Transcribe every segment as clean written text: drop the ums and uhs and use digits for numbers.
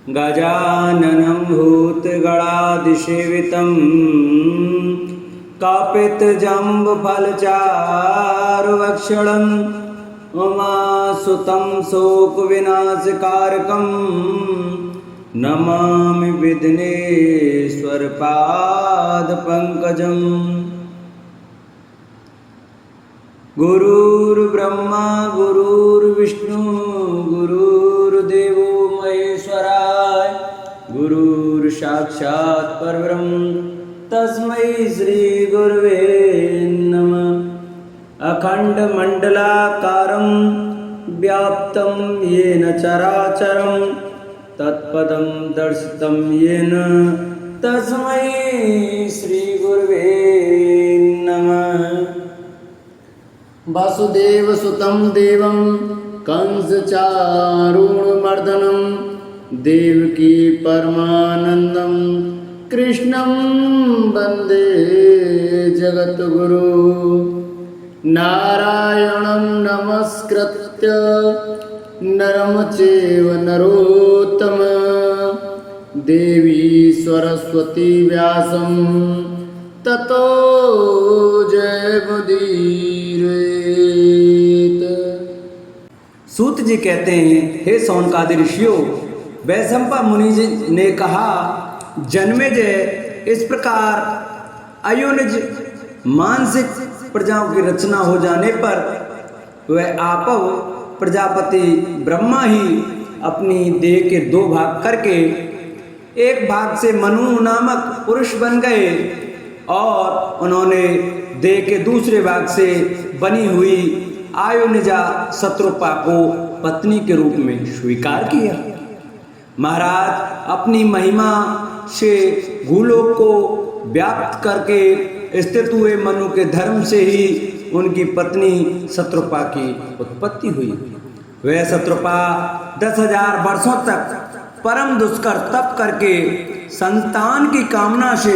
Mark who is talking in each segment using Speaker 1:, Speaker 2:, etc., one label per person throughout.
Speaker 1: गजाननं भूतगणाधिसेवितं कपितजम्बफलचारुभक्षणं उमासुतं शोकविनाशकारकं नमामि विघ्नेश्वरपादपङ्कजम्। गुरुर्ब्रह्मा गुरुर्विष्णु गुरुर्देवो महेश्वराय गुरुर्साक्षात् परब्रह्म तस्मै श्री गुरवे नमः। अखण्डमण्डलाकारं व्याप्तं येन चराचरं तत्पदं दर्शितं येन तस्मै श्री गुरवे नमः। वासुदेवसुतं देवं कंसचारूणमर्दनं देवकी परमानन्दं कृष्णं वन्दे जगद्गुरु। नारायणं नमस्कृत्य नरं चैव नरोत्तमं देवी सरस्वती व्यासं ततो जयमुदीरयेत्। सूत जी कहते हैं, हे सौनकादि ऋषियों, वैशंपा मुनि जी ने कहा, जन्मेजय, इस प्रकार अयोनिज मानसिक प्रजाओं की रचना हो जाने पर वह आपव प्रजापति ब्रह्मा ही अपनी देह के दो भाग करके एक भाग से मनु नामक पुरुष बन गए और उन्होंने देह के दूसरे भाग से बनी हुई आयोनिजा शत्रुपा को पत्नी के रूप में स्वीकार किया। महाराज, अपनी महिमा से भूलोक को व्याप्त करके स्थित हुए मनु के धर्म से ही उनकी पत्नी शत्रुपा की उत्पत्ति हुई। वह शत्रुपा 10,000 वर्षों तक परम दुष्कर तप करके संतान की कामना से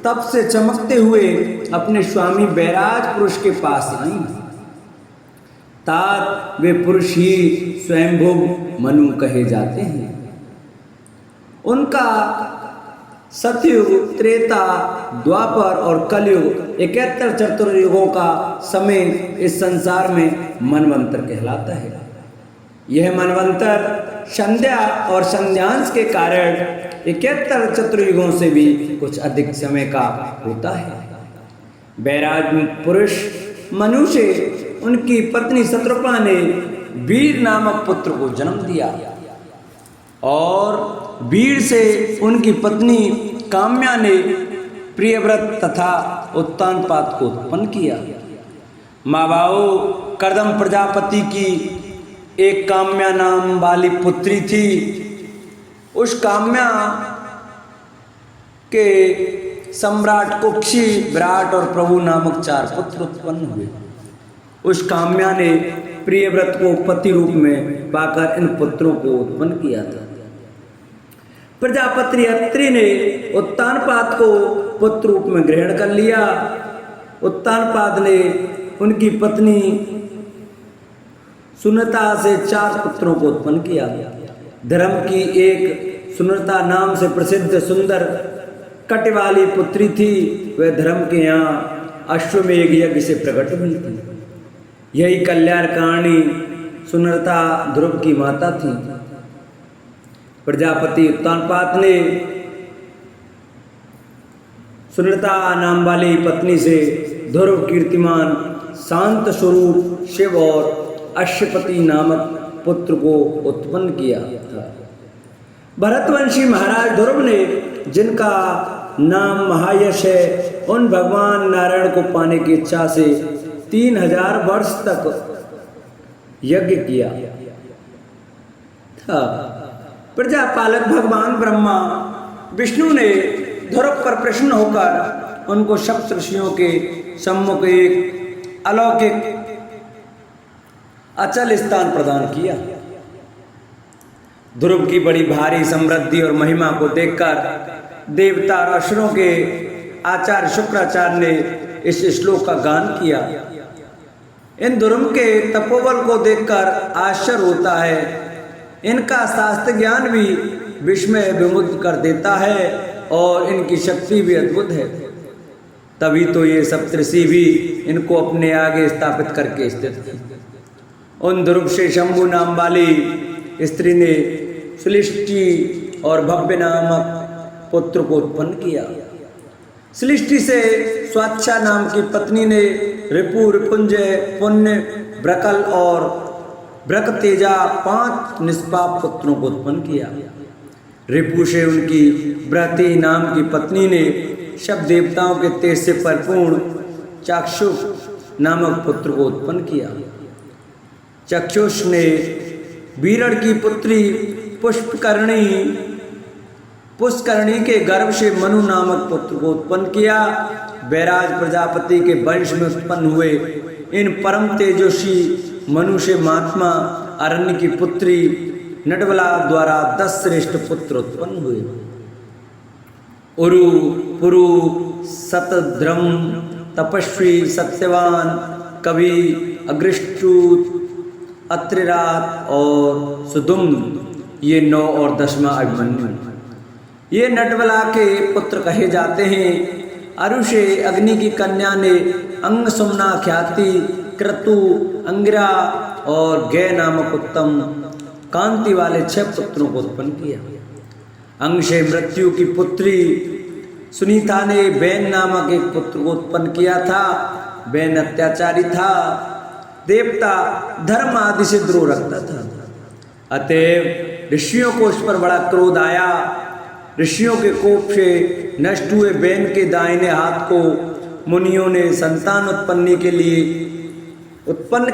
Speaker 1: तप से चमकते हुए अपने स्वामी बैराज पुरुष के पास आई। तात वे पुरुष ही स्वयंभुव मनु कहे जाते हैं। उनका सतयुग, त्रेता, द्वापर और कलयुग 71 चतुर्युगों का समय इस संसार में मनवंतर कहलाता है। यह मनवंतर संध्या और संध्यांश के कारण 71 चतुर्युगों से भी कुछ अधिक समय का होता है। बैराज पुरुष मनु से उनकी पत्नी शत्रुपा ने वीर नामक पुत्र को जन्म दिया और वीर से उनकी पत्नी काम्या ने प्रियव्रत तथा उत्तानपाद को उत्पन्न किया। माबाओ कर्दम प्रजापति की एक काम्या नाम वाली पुत्री थी। उस काम्या के सम्राट कुक्षी, विराट और प्रभु नामक 4 पुत्र उत्पन्न हुए। उस काम्या ने प्रियव्रत को पति रूप में पाकर इन पुत्रों को उत्पन्न किया था। प्रजापति अत्रि ने उत्तानपाद को पुत्र रूप में ग्रहण कर लिया। उत्तानपाद ने उनकी पत्नी सुनता से 4 पुत्रों को उत्पन्न किया। धर्म की एक सुनता नाम से प्रसिद्ध सुंदर कट वाली पुत्री थी। वह धर्म के यहाँ अश्वमेघ यज्ञ से प्रकट हुई थी। यही कल्याणकारिणी सुनता ध्रुव की माता थी। प्रजापति उत्तानपाद ने सुनता नाम वाली पत्नी से ध्रुव कीर्तिमान शांत स्वरूप शिव और अश्वपति नामक पुत्र को उत्पन्न किया था। भरतवंशी महाराज ध्रुव ने, जिनका नाम महायश है, उन भगवान नारायण को पाने की इच्छा से 3000 वर्ष तक यज्ञ किया था। प्रजापालक भगवान ब्रह्मा विष्णु ने ध्रुव पर प्रसन्न होकर उनको सप्त ऋषियों के सम्मुख एक अलौकिक अचल स्थान प्रदान किया। ध्रुव की बड़ी भारी समृद्धि और महिमा को देखकर देवता और असुरों के आचार्य शुक्राचार्य ने इस श्लोक का गान किया। इन ध्रुव के तपोबल को देखकर आश्चर्य होता है। इनका शास्त्र ज्ञान भी विस्मय विमुग्ध कर देता है और इनकी शक्ति भी अद्भुत है। तभी तो ये सप्तऋषि भी इनको अपने आगे स्थापित करके स्थित थे। उन ध्रुव से शंभु नाम वाली स्त्री ने श्लिष्टि और भव्य नामक पुत्र को उत्पन्न किया। श्लिष्टि से स्वाच्छा नाम की पत्नी ने रिपु, रिपुंजय, पुण्य, ब्रकल और ब्रकतेजा 5 निष्पाप पुत्रों को उत्पन्न किया। रिपु से उनकी बृहति नाम की पत्नी ने सब देवताओं के तेज से परिपूर्ण चाक्षुष नामक पुत्र को उत्पन्न किया। चक्षुष ने वीरण की पुत्री पुष्करणी के गर्भ से मनु नामक पुत्र को उत्पन्न किया। बैराज प्रजापति के वंश में उत्पन्न हुए इन परम तेजस्वी मनु से महात्मा अरण्य की पुत्री नटवला द्वारा 10 श्रेष्ठ पुत्र उत्पन्न हुए। उरु, पुरु, शतद्रम, तपस्वी, सत्यवान, कवि, अग्रिष्टूत, अत्रिरात और सुदुम, ये 9 और 10वां अभिमन्यु। ये नटवला के पुत्र कहे जाते हैं। अरु से अग्नि की कन्या ने अंग सुमना, ख्याति, क्रतु, अंगिरा और गय नामक उत्तम कांति वाले 6 पुत्रों को उत्पन्न किया। अंग से मृत्यु की पुत्री सुनीता ने बैन नामक एक पुत्र को उत्पन्न किया था। बैन अत्याचारी था, देवता धर्म आदि से द्रोह रखता था। अतएव ऋषियों को उस पर बड़ा क्रोध आया। ऋषियों के कोप से नष्ट हुए बैन के दाहिने हाथ को मुनियों ने संतान उत्पन्न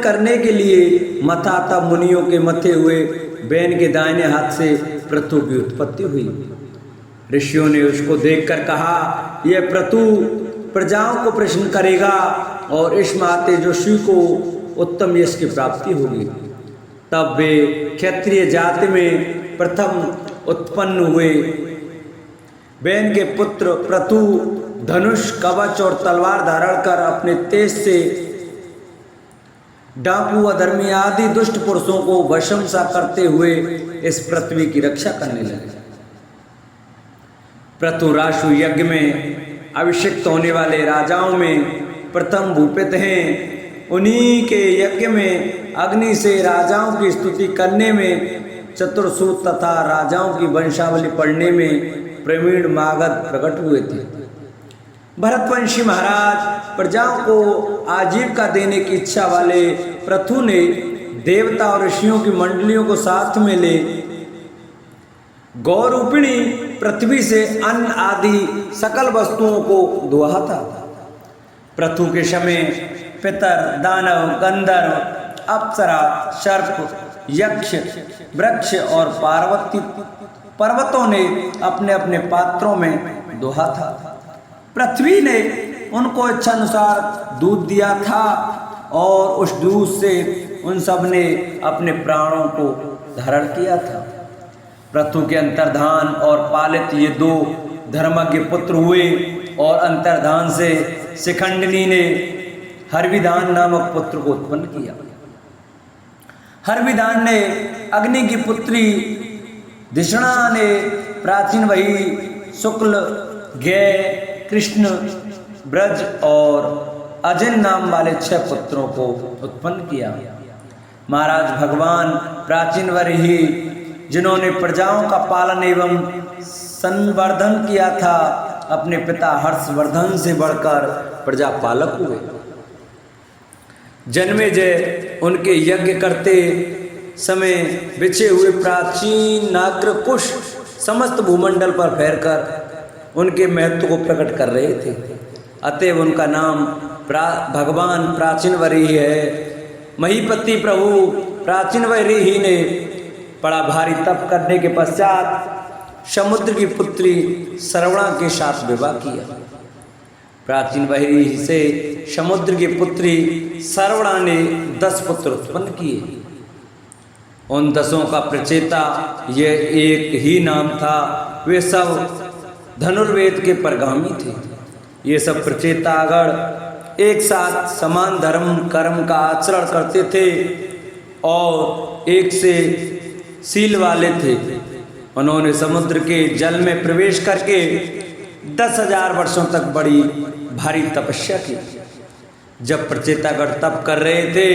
Speaker 1: करने के लिए मथा, तब मुनियों के मथे हुए बैन के दाहिने हाथ से प्रथु की उत्पत्ति हुई। ऋषियों ने उसको देखकर कहा, यह प्रथु प्रजाओं को प्रसन्न करेगा और इस महातेजस्वी को उत्तम यश की प्राप्ति होगी। तब वे क्षत्रिय जाति में प्रथम उत्पन्न हुए। बैन के पुत्र प्रथु धनुष, कवच और तलवार धारण कर अपने तेज से डाकू, अधर्मी आदि दुष्ट पुरुषों को भस्मसा करते हुए इस पृथ्वी की रक्षा करने लगे। प्रथु राशु यज्ञ में अभिषिक्त होने वाले राजाओं में प्रथम भूपित हैं। उन्हीं के यज्ञ में अग्नि से राजाओं की स्तुति करने में, चतुर्सूत तथा राजाओं की वंशावली पढ़ने में प्रवीण मागध प्रकट हुए थे। भरतवंशी महाराज प्रजाओं को आजीविका देने की इच्छा वाले प्रथु ने देवता और ऋषियों की मंडलियों को साथ में ले गौरूपिणी पृथ्वी से अन्न आदि सकल वस्तुओं को दुहा था। प्रथु के समय पितर, दानव, गंधर्व, अप्सरा, सर्प, यक्ष, वृक्ष और पार्वती पर्वतों ने अपने अपने पात्रों में दोहा था। पृथ्वी ने उनको इच्छानुसार दूध दिया था और उस दूध से उन सब ने अपने प्राणों को धारण किया था। प्रथु के अंतर्धान और पालित ये 2 धर्मज्ञ पुत्र हुए और अंतर्धान से शिखंडिनी ने हरविधान नामक पुत्र को उत्पन्न किया। हरविधान ने अग्नि की पुत्री धिषणा ने प्राचीन वही शुक्ल, गय, कृष्ण, ब्रज और अजन नाम वाले 6 पुत्रों को उत्पन्न किया। महाराज भगवान प्राचीन वही जिन्होंने प्रजाओं का पालन एवं संवर्धन किया था, अपने पिता हर्षवर्धन से बढ़कर प्रजापालक हुए। जन्मेजय उनके यज्ञ करते समय बिछे हुए प्राचीन नाग्र कुश समस्त भूमंडल पर फैलकर उनके महत्व को प्रकट कर रहे थे। अतएव उनका नाम भगवान प्राचीन वरीहि है। महीपति प्रभु प्राचीन वरीहि ने बड़ा भारी तप करने के पश्चात समुद्र की पुत्री श्रवणा के साथ विवाह किया। प्राचीन वरीहि से समुद्र की पुत्री श्रवणा ने 10 पुत्र उत्पन्न किए। उन 10 का प्रचेता यह एक ही नाम था। वे सब धनुर्वेद के परगामी थे। ये सब प्रचेतागण एक साथ समान धर्म कर्म का आचरण करते थे और एक से शील वाले थे। उन्होंने समुद्र के जल में प्रवेश करके 10,000 वर्षों तक बड़ी भारी तपस्या की। जब प्रचेतागण तप कर रहे थे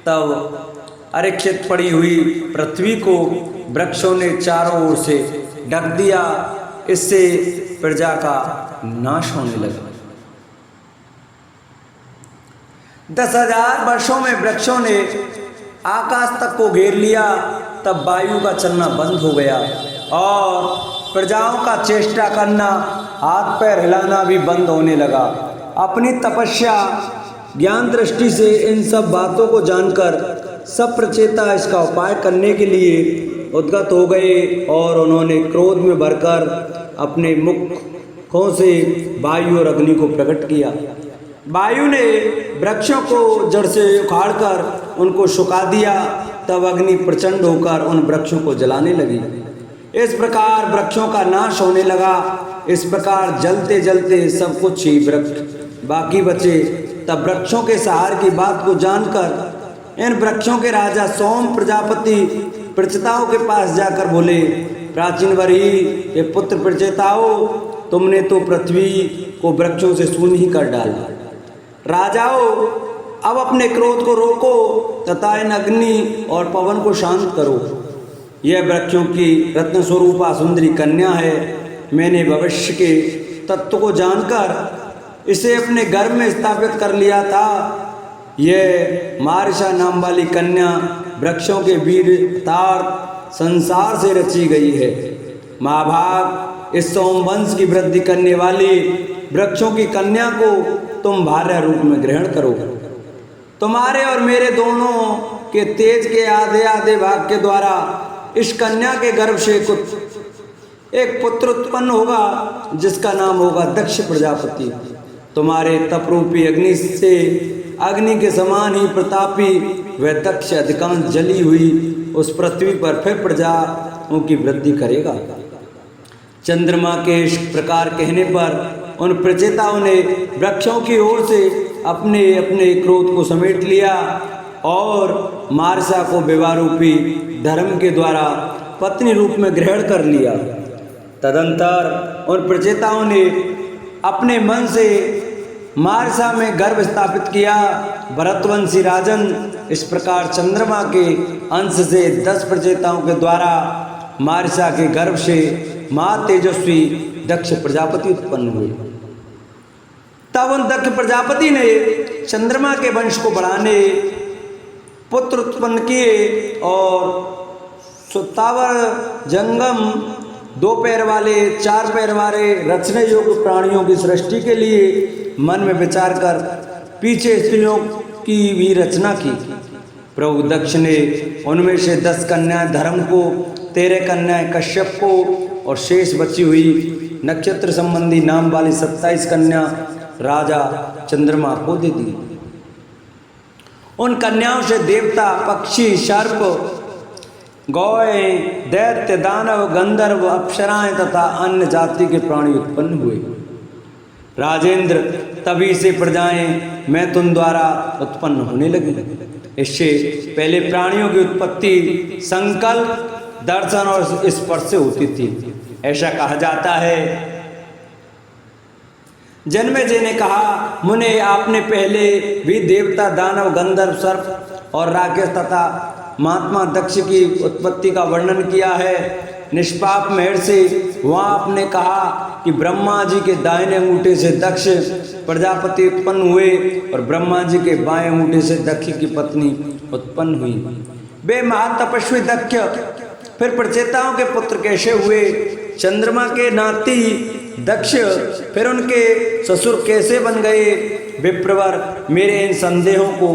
Speaker 1: तब आरक्षित पड़ी हुई पृथ्वी को वृक्षों ने चारों ओर से ढक दिया। इससे प्रजा का नाश होने लगा। 10,000 वर्षों में वृक्षों ने आकाश तक को घेर लिया। तब वायु का चलना बंद हो गया और प्रजाओं का चेष्टा करना, हाथ पैर हिलाना भी बंद होने लगा। अपनी तपस्या ज्ञान दृष्टि से इन सब बातों को जानकर सब प्रचेता इसका उपाय करने के लिए उद्गत हो गए और उन्होंने क्रोध में भरकर अपने मुखों से वायु और अग्नि को प्रकट किया। वायु ने वृक्षों को जड़ से उखाड़कर उनको सुखा दिया। तब अग्नि प्रचंड होकर उन वृक्षों को जलाने लगी। इस प्रकार वृक्षों का नाश होने लगा। इस प्रकार जलते जलते सब कुछ ही वृक्ष बाकी बचे। तब वृक्षों के सहार की बात को जानकर इन वृक्षों के राजा सोम प्रजापति प्रचेताओं के पास जाकर बोले, प्राचीन वरी ये पुत्र प्रचेताओं, तुमने तो पृथ्वी को वृक्षों से शून्य ही कर डाला। राजाओं, अब अपने क्रोध को रोको तथा इन अग्नि और पवन को शांत करो। यह वृक्षों की रत्न स्वरूपा सुंदरी कन्या है। मैंने भविष्य के तत्व को जानकर इसे अपने गर्भ में स्थापित कर लिया था। यह मारिशा नाम वाली कन्या वृक्षों के वीर तार संसार से रची गई है। महाभाग, इस सोमवंश की वृद्धि करने वाली वृक्षों की कन्या को तुम भार्या रूप में ग्रहण करो। तुम्हारे और मेरे दोनों के तेज के आधे आधे भाग के द्वारा इस कन्या के गर्भ से एक पुत्र उत्पन्न होगा जिसका नाम होगा दक्ष प्रजापति। तुम्हारे तपरूपी अग्नि से अग्नि के समान ही प्रतापी वह दक्ष अधिकांश जली हुई उस पृथ्वी पर फिर प्रजाओं की वृद्धि करेगा। चंद्रमा के इस प्रकार कहने पर उन प्रचेताओं ने वृक्षों की ओर से अपने अपने क्रोध को समेट लिया और मारसा को विवाह रूपी धर्म के द्वारा पत्नी रूप में ग्रहण कर लिया। तदंतर उन प्रचेताओं ने अपने मन से मारसा में गर्भ स्थापित किया। भरतवंशी राजन, इस प्रकार चंद्रमा के अंश से 10 प्रचेताओं के द्वारा मारसा के गर्भ से मां तेजस्वी दक्ष प्रजापति उत्पन्न हुए। तब उन दक्ष प्रजापति ने चंद्रमा के वंश को बढ़ाने पुत्र उत्पन्न किए और सुतावर जंगम 2 पैर वाले 4 पैर वाले रचने योग्य प्राणियों की सृष्टि के लिए मन में विचार कर पीछे स्त्रियों की भी रचना की। प्रभु दक्ष ने उनमें से 10 कन्याएं धर्म को, 13 कन्याएं कश्यप को और शेष बची हुई नक्षत्र संबंधी नाम वाली 27 कन्या राजा चंद्रमा को दे दी। उन कन्याओं से देवता, पक्षी, सर्प, गौए, दैत्य, दानव, गंधर्व, अप्सराएं तथा अन्य जाति के प्राणी उत्पन्न हुए। राजेंद्र, तभी से प्रजाएं मैथुन द्वारा उत्पन्न होने लगी। इससे पहले प्राणियों की उत्पत्ति संकल्प, दर्शन और स्पर्श से होती थी। ऐसा कहा जाता है। जन्मेजय ने कहा, मुने, आपने पहले भी देवता, दानव, गंधर्व, सर्प और राक्षस तथा महात्मा दक्ष की उत्पत्ति का वर्णन किया है। निष्पाप महर्षि, वहाँ आपने कहा कि ब्रह्मा जी के दाहिने अंगूठे से दक्ष प्रजापति उत्पन्न हुए और ब्रह्मा जी के बाएं अंगूठे से दक्ष की पत्नी उत्पन्न हुई। वे महातपस्वी दक्ष फिर प्रचेताओं के पुत्र कैसे हुए? चंद्रमा के नाती दक्ष फिर उनके ससुर कैसे बन गए? विप्रवर, मेरे इन संदेहों को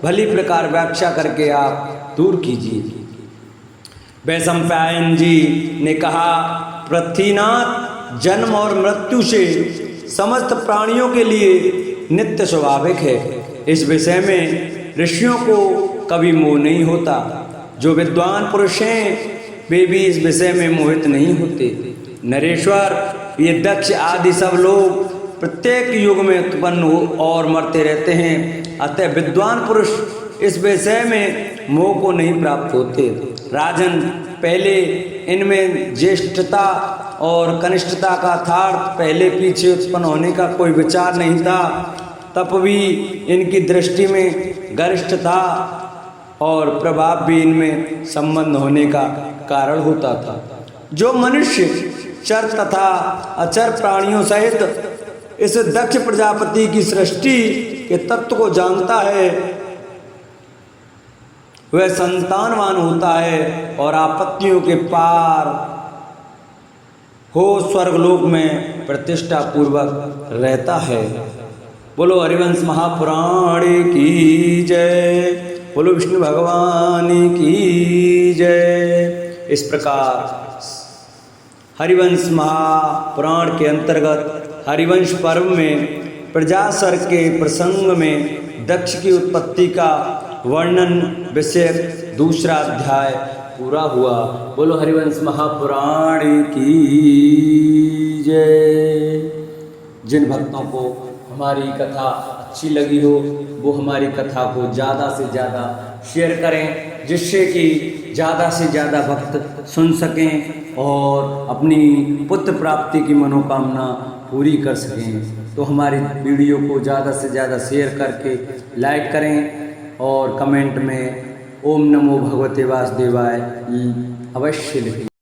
Speaker 1: भली प्रकार व्याख्या करके आप दूर कीजिए। वैशंपायन जी ने कहा, पृथ्वीनाथ जन्म और मृत्यु से समस्त प्राणियों के लिए नित्य स्वाभाविक है। इस विषय में ऋषियों को कभी मोह नहीं होता। जो विद्वान पुरुष हैं वे भी इस विषय में मोहित नहीं होते। नरेश्वर, ये दक्ष आदि सब लोग प्रत्येक युग में उत्पन्न हो और मरते रहते हैं। अतः विद्वान पुरुष इस विषय में मोह को नहीं प्राप्त होते। राजन, पहले इनमें ज्येष्ठता और कनिष्ठता का अर्थात पहले पीछे उत्पन्न होने का कोई विचार नहीं था, तब भी इनकी दृष्टि में गरिष्ठता और प्रभाव भी इनमें संबंध होने का कारण होता था। जो मनुष्य चर तथा अचर प्राणियों सहित इस दक्ष प्रजापति की सृष्टि के तत्व को जानता है, वह संतानवान होता है और आपत्तियों के पार हो स्वर्गलोक में प्रतिष्ठा पूर्वक रहता है। बोलो हरिवंश महापुराण की जय, बोलो विष्णु भगवान की जय। इस प्रकार हरिवंश महापुराण के अंतर्गत हरिवंश पर्व में प्रजासर के प्रसंग में दक्ष की उत्पत्ति का वर्णन विषयक दूसरा अध्याय पूरा हुआ। बोलो हरिवंश महापुराण की जय। जिन भक्तों को हमारी कथा अच्छी लगी हो वो हमारी कथा को ज़्यादा से ज़्यादा शेयर करें, जिससे कि ज़्यादा से ज़्यादा भक्त सुन सकें और अपनी पुत्र प्राप्ति की मनोकामना पूरी कर सकें। तो हमारी वीडियो को ज़्यादा से ज़्यादा शेयर करके लाइक करें और कमेंट में ओम नमो भगवते वासुदेवाय अवश्य लिखें।